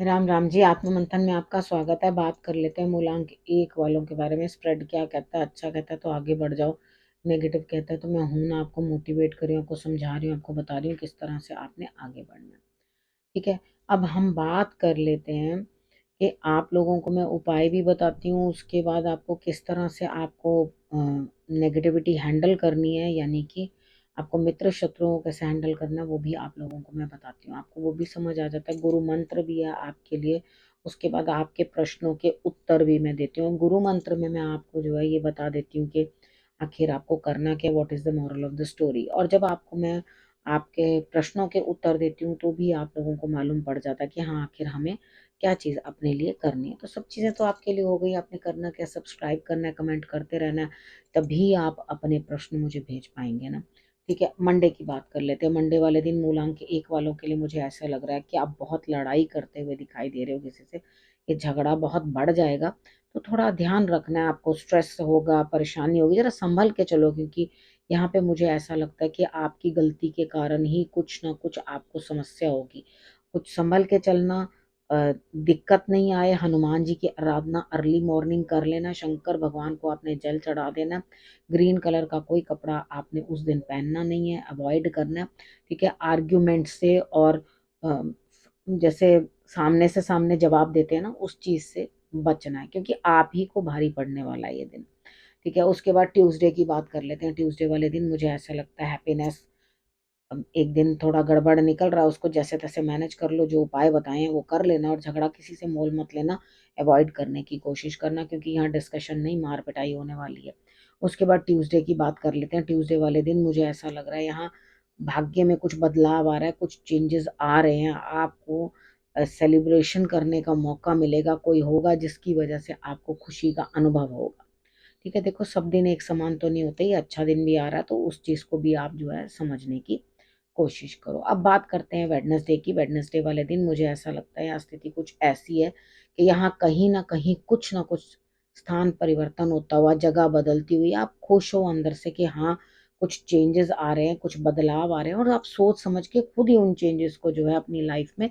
राम राम जी। आत्ममंथन में आपका स्वागत है। बात कर लेते हैं मूलांक एक वालों के बारे में। स्प्रेड क्या कहता है? अच्छा कहता है तो आगे बढ़ जाओ, नेगेटिव कहता है तो मैं हूं ना आपको मोटिवेट कर रही हूँ, आपको समझा रही हूँ, आपको बता रही हूँ किस तरह से आपने आगे बढ़ना है। ठीक है, अब हम बात कर लेते हैं कि आप लोगों को मैं उपाय भी बताती हूँ, उसके बाद आपको किस तरह से आपको नेगेटिविटी हैंडल करनी है, यानी कि आपको मित्र शत्रुओं को कैसे हैंडल करना है वो भी आप लोगों को मैं बताती हूँ। आपको वो भी समझ आ जाता है। गुरु मंत्र भी है आपके लिए। उसके बाद आपके प्रश्नों के उत्तर भी मैं देती हूँ। गुरु मंत्र में मैं आपको जो है ये बता देती हूँ कि आखिर आपको करना क्या, what is the moral of the story. और जब आपको मैं आपके प्रश्नों के उत्तर देती हूँ तो भी आप लोगों को मालूम पड़ जाता है कि हाँ आखिर हमें क्या चीज़ अपने लिए करनी है। तो सब चीज़ें तो आपके लिए हो गई। आपने करना क्या, सब्सक्राइब करना है, कमेंट करते रहना है, तभी आप अपने प्रश्न मुझे भेज पाएंगे ना। ठीक है, मंडे की बात कर लेते हैं। मंडे वाले दिन मूलांक एक वालों के लिए मुझे ऐसा लग रहा है कि आप बहुत लड़ाई करते हुए दिखाई दे रहे हो किसी से। ये झगड़ा बहुत बढ़ जाएगा, तो थोड़ा ध्यान रखना है। आपको स्ट्रेस होगा, परेशानी होगी, जरा संभल के चलो, क्योंकि यहाँ पे मुझे ऐसा लगता है कि आपकी गलती के कारण ही कुछ ना कुछ आपको समस्या होगी। कुछ संभल के चलना। दिक्कत नहीं आए, हनुमान जी की आराधना अर्ली मॉर्निंग कर लेना। शंकर भगवान को आपने जल चढ़ा देना। ग्रीन कलर का कोई कपड़ा आपने उस दिन पहनना नहीं है, अवॉइड करना। ठीक है, आर्ग्यूमेंट से और अ, जैसे सामने से सामने जवाब देते हैं ना, उस चीज से बचना है, क्योंकि आप ही को भारी पड़ने वाला है ये दिन। ठीक है, उसके बाद ट्यूसडे की बात कर लेते हैं। ट्यूसडे वाले दिन मुझे ऐसा लगता है हैप्पीनेस। एक दिन थोड़ा गड़बड़ निकल रहा है, उसको जैसे तैसे मैनेज कर लो। जो उपाय बताए हैं वो कर लेना, और झगड़ा किसी से मोल मत लेना। अवॉइड करने की कोशिश करना, क्योंकि यहाँ डिस्कशन नहीं, मार पिटाई होने वाली है। उसके बाद ट्यूसडे की बात कर लेते हैं। ट्यूसडे वाले दिन मुझे ऐसा लग रहा है यहाँ भाग्य में कुछ बदलाव आ रहा है, कुछ चेंजेस आ रहे हैं। आपको सेलिब्रेशन करने का मौका मिलेगा, कोई होगा जिसकी वजह से आपको खुशी का अनुभव होगा। ठीक है, देखो सब दिन एक समान तो नहीं होते, ये अच्छा दिन भी आ रहा है तो उस चीज को भी आप जो है समझने की कोशिश करो। अब बात करते हैं वेडनेसडे की। वेडनेसडे वाले दिन मुझे ऐसा लगता है यहाँ स्थिति कुछ ऐसी है कि यहाँ कहीं ना कुछ स्थान परिवर्तन होता हुआ, जगह बदलती हुई, आप खुश हो अंदर से कि हाँ कुछ चेंजेस आ रहे हैं, कुछ बदलाव आ रहे हैं, और आप सोच समझ के खुद ही उन चेंजेस को जो है अपनी लाइफ में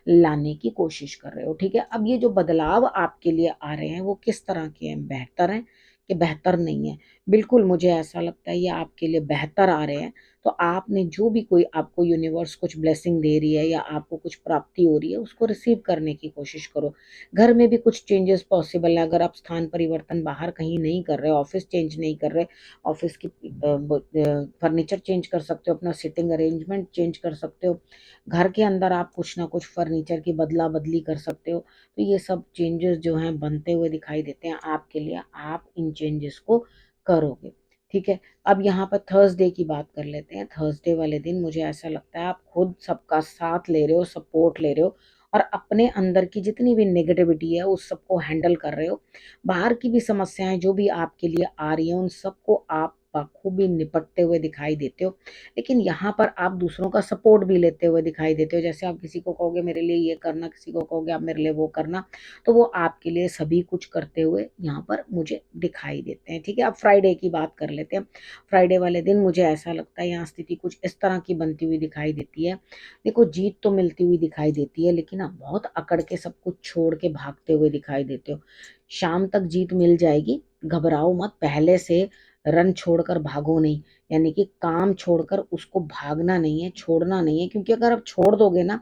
लाने की कोशिश कर रहे हो। ठीक है, अब ये जो बदलाव आपके लिए आ रहे हैं वो किस तरह के हैं? बेहतर हैं कि बेहतर नहीं है? बिल्कुल मुझे ऐसा लगता है ये आपके लिए बेहतर आ रहे हैं। तो आपने जो भी कोई आपको यूनिवर्स कुछ ब्लेसिंग दे रही है या आपको कुछ प्राप्ति हो रही है, उसको रिसीव करने की कोशिश करो। घर में भी कुछ चेंजेस पॉसिबल है, अगर आप स्थान परिवर्तन बाहर कहीं नहीं कर रहे, ऑफिस चेंज नहीं कर रहे, ऑफिस की फर्नीचर चेंज कर सकते हो, अपना सिटिंग अरेंजमेंट चेंज कर सकते हो। घर के अंदर आप कुछ ना कुछ फर्नीचर की बदला बदली कर सकते हो। तो ये सब चेंजेस जो हैं बनते हुए दिखाई देते हैं आपके लिए। आप इन चेंजेस को करोगे। ठीक है, अब यहाँ पर थर्सडे की बात कर लेते हैं। थर्सडे वाले दिन मुझे ऐसा लगता है आप खुद सबका साथ ले रहे हो, सपोर्ट ले रहे हो, और अपने अंदर की जितनी भी नेगेटिविटी है उस सबको हैंडल कर रहे हो। बाहर की भी समस्याएं जो भी आपके लिए आ रही हैं उन सबको आप बखूबी निपटते हुए दिखाई देते हो। लेकिन यहाँ पर आप दूसरों का सपोर्ट भी लेते हुए दिखाई देते हो। जैसे आप किसी को कहोगे मेरे लिए ये करना, किसी को कहोगे आप मेरे लिए वो करना, तो वो आपके लिए सभी कुछ करते हुए यहाँ पर मुझे दिखाई देते हैं। ठीक है, अब फ्राइडे की बात कर लेते हैं। फ्राइडे वाले दिन मुझे ऐसा लगता है यहाँ स्थिति कुछ इस तरह की बनती हुई दिखाई देती है। देखो जीत तो मिलती हुई दिखाई देती है, लेकिन आप बहुत अकड़ के सब कुछ छोड़ के भागते हुए दिखाई देते हो। शाम तक जीत मिल जाएगी, घबराओ मत। पहले से रन छोड़कर भागो नहीं, यानी कि काम छोड़कर उसको भागना नहीं है, छोड़ना नहीं है, क्योंकि अगर आप छोड़ दोगे ना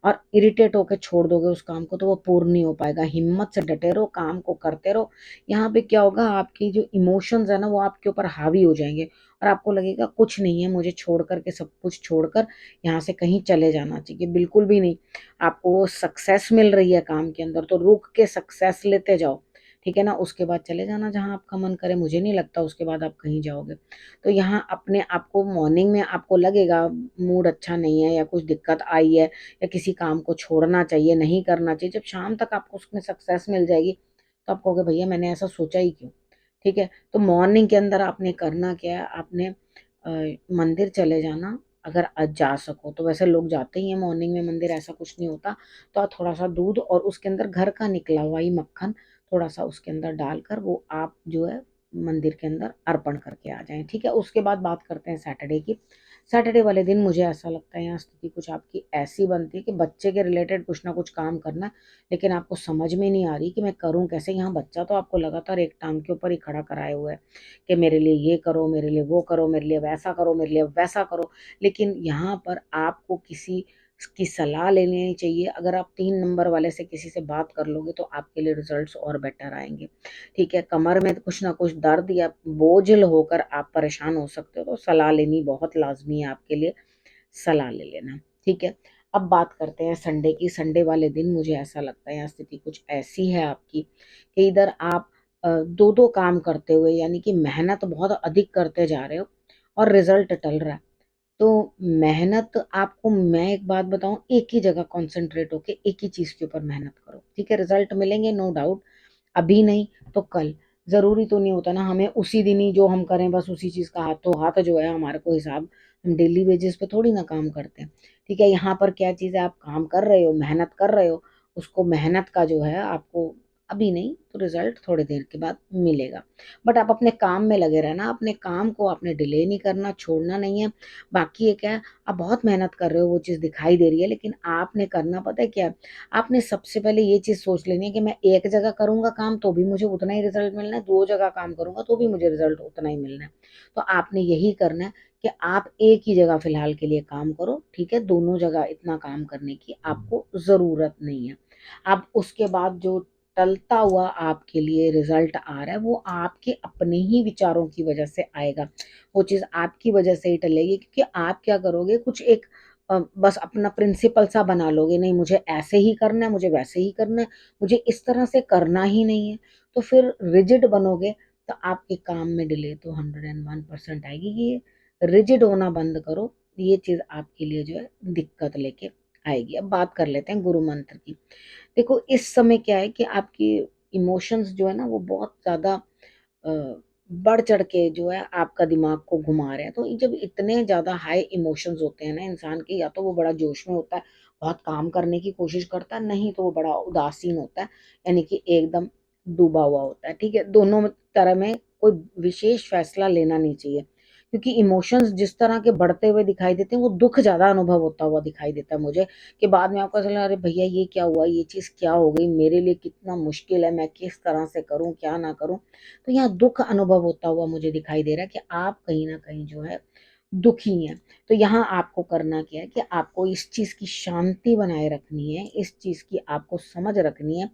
और इरिटेट होकर छोड़ दोगे उस काम को तो वो पूर्ण नहीं हो पाएगा। हिम्मत से डटे रहो, काम को करते रहो। यहाँ पे क्या होगा, आपकी जो इमोशंस है ना वो आपके ऊपर हावी हो जाएंगे, और आपको लगेगा कुछ नहीं है, मुझे छोड़ करके सब कुछ छोड़कर यहाँ से कहीं चले जाना चाहिए। बिल्कुल भी नहीं। आपको सक्सेस मिल रही है काम के अंदर तो रुक के सक्सेस लेते जाओ। ठीक है ना, उसके बाद चले जाना जहां आपका मन करे। मुझे नहीं लगता उसके बाद आप कहीं जाओगे। तो यहाँ अपने आपको मॉर्निंग में आपको लगेगा मूड अच्छा नहीं है या कुछ दिक्कत आई है या किसी काम को छोड़ना चाहिए, नहीं करना चाहिए। जब शाम तक आपको उसमें सक्सेस मिल जाएगी तो आप कहोगे भैया मैंने ऐसा सोचा ही क्यों। ठीक है, तो मॉर्निंग के अंदर आपने करना क्या है, आपने मंदिर चले जाना। अगर आज जा सको तो, वैसे लोग जाते ही हैं मॉर्निंग में मंदिर, ऐसा कुछ नहीं होता। तो आप थोड़ा सा दूध और उसके अंदर घर का निकला हुआ ही मक्खन थोड़ा सा उसके अंदर डालकर वो आप जो है मंदिर के अंदर अर्पण करके आ जाएं। ठीक है, उसके बाद बात करते हैं सैटरडे की। सैटरडे वाले दिन मुझे ऐसा लगता है यहाँ स्थिति कुछ आपकी ऐसी बनती है कि बच्चे के रिलेटेड कुछ ना कुछ काम करना है, लेकिन आपको समझ में नहीं आ रही कि मैं करूँ कैसे। यहाँ बच्चा तो आपको लगातार एक टांग के ऊपर ही खड़ा कराए हुआ है कि मेरे लिए ये करो, मेरे लिए वो करो, मेरे लिए वैसा करो, मेरे लिए वैसा करो। लेकिन यहाँ पर आपको किसी की सलाह लेनी चाहिए। अगर आप 3 नंबर वाले से किसी से बात कर लोगे तो आपके लिए रिजल्ट्स और बेटर आएँगे। ठीक है, कमर में कुछ ना कुछ दर्द या बोझिल होकर आप परेशान हो सकते हो, तो सलाह लेनी बहुत लाज़मी है आपके लिए, सलाह ले लेना। ठीक है, अब बात करते हैं संडे की। संडे वाले दिन मुझे ऐसा लगता है यहाँ स्थिति कुछ ऐसी है आपकी कि इधर आप 2-2 काम करते हुए, यानी कि मेहनत बहुत अधिक करते जा रहे हो और रिज़ल्ट टल रहा है। तो मेहनत आपको, मैं एक बात बताऊँ, एक ही जगह कॉन्सन्ट्रेट होके एक ही चीज़ के ऊपर मेहनत करो। ठीक है, रिज़ल्ट मिलेंगे नो डाउट, अभी नहीं तो कल। ज़रूरी तो नहीं होता ना हमें उसी दिन ही जो हम करें बस उसी चीज़ का हाथों हाथ जो है हमारे को हिसाब, हम डेली वेजेस पे थोड़ी ना काम करते हैं। ठीक है, यहाँ पर क्या चीज़ है, आप काम कर रहे हो, मेहनत कर रहे हो, उसको मेहनत का जो है आपको अभी नहीं तो रिज़ल्ट थोड़ी देर के बाद मिलेगा। बट आप अपने काम में लगे रहना, अपने काम को आपने डिले नहीं करना, छोड़ना नहीं है। बाकी ये क्या है, आप बहुत मेहनत कर रहे हो, वो चीज़ दिखाई दे रही है, लेकिन आपने करना पता है क्या है? आपने सबसे पहले ये चीज़ सोच लेनी है कि मैं एक जगह करूँगा काम तो भी मुझे उतना ही रिज़ल्ट मिलना है, 2 जगह काम करूँगा तो भी मुझे रिज़ल्ट उतना ही मिलना है। तो आपने यही करना है कि आप एक ही जगह फ़िलहाल के लिए काम करो, ठीक है? दोनों जगह इतना काम करने की आपको ज़रूरत नहीं है। अब उसके बाद जो टलता हुआ आपके लिए रिज़ल्ट आ रहा है, वो आपके अपने ही विचारों की वज़ह से आएगा। वो चीज़ आपकी वज़ह से ही टलेगी, क्योंकि आप क्या करोगे, कुछ एक बस अपना प्रिंसिपल सा बना लोगे, नहीं मुझे ऐसे ही करना है, मुझे वैसे ही करना है, मुझे इस तरह से करना ही नहीं है। तो फिर रिजिड बनोगे तो आपके काम में डिले तो 101% आएगी। ये रिजिड होना बंद करो, ये चीज़ आपके लिए जो है दिक्कत लेके आएगी। अब बात कर लेते हैं गुरु मंत्र की। देखो इस समय क्या है कि आपकी इमोशंस जो है ना वो बहुत ज़्यादा बढ़ चढ़ के जो है आपका दिमाग को घुमा रहे हैं। तो जब इतने ज़्यादा हाई इमोशंस होते हैं ना इंसान के, या तो वो बड़ा जोश में होता है, बहुत काम करने की कोशिश करता है, नहीं तो वो बड़ा उदासीन होता है, यानी कि एकदम डूबा हुआ होता है। ठीक है, दोनों तरह में कोई विशेष फैसला लेना नहीं चाहिए, क्योंकि इमोशंस जिस तरह के बढ़ते हुए दिखाई देते हैं वो दुःख ज़्यादा अनुभव होता हुआ दिखाई देता है मुझे, कि बाद में आपको चला, अरे भैया ये क्या हुआ, ये चीज़ क्या हो गई, मेरे लिए कितना मुश्किल है, मैं किस तरह से करूँ, क्या ना करूँ। तो यहाँ दुःख अनुभव होता हुआ मुझे दिखाई दे रहा है कि आप कहीं न कहीं जो है दुखी हैं। तो यहाँ आपको करना क्या है कि आपको इस चीज़ की शांति बनाए रखनी है, इस चीज़ की आपको समझ रखनी है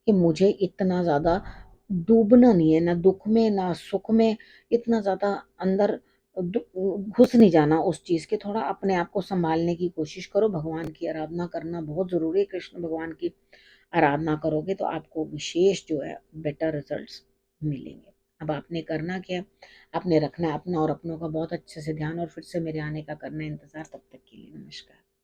कि मुझे इतना ज़्यादा डूबना नहीं है, ना दुःख में, ना सुख में, इतना ज़्यादा अंदर दु घुस नहीं जाना उस चीज़ के। थोड़ा अपने आप को सँभालने की कोशिश करो, भगवान की आराधना करना बहुत ज़रूरी है। कृष्ण भगवान की आराधना करोगे तो आपको विशेष जो है बेटर रिजल्ट्स मिलेंगे। अब आपने करना क्या है, आपने रखना है अपना और अपनों का बहुत अच्छे से ध्यान, और फिर से मेरे आने का करना है इंतज़ार। तब तक के लिए नमस्कार।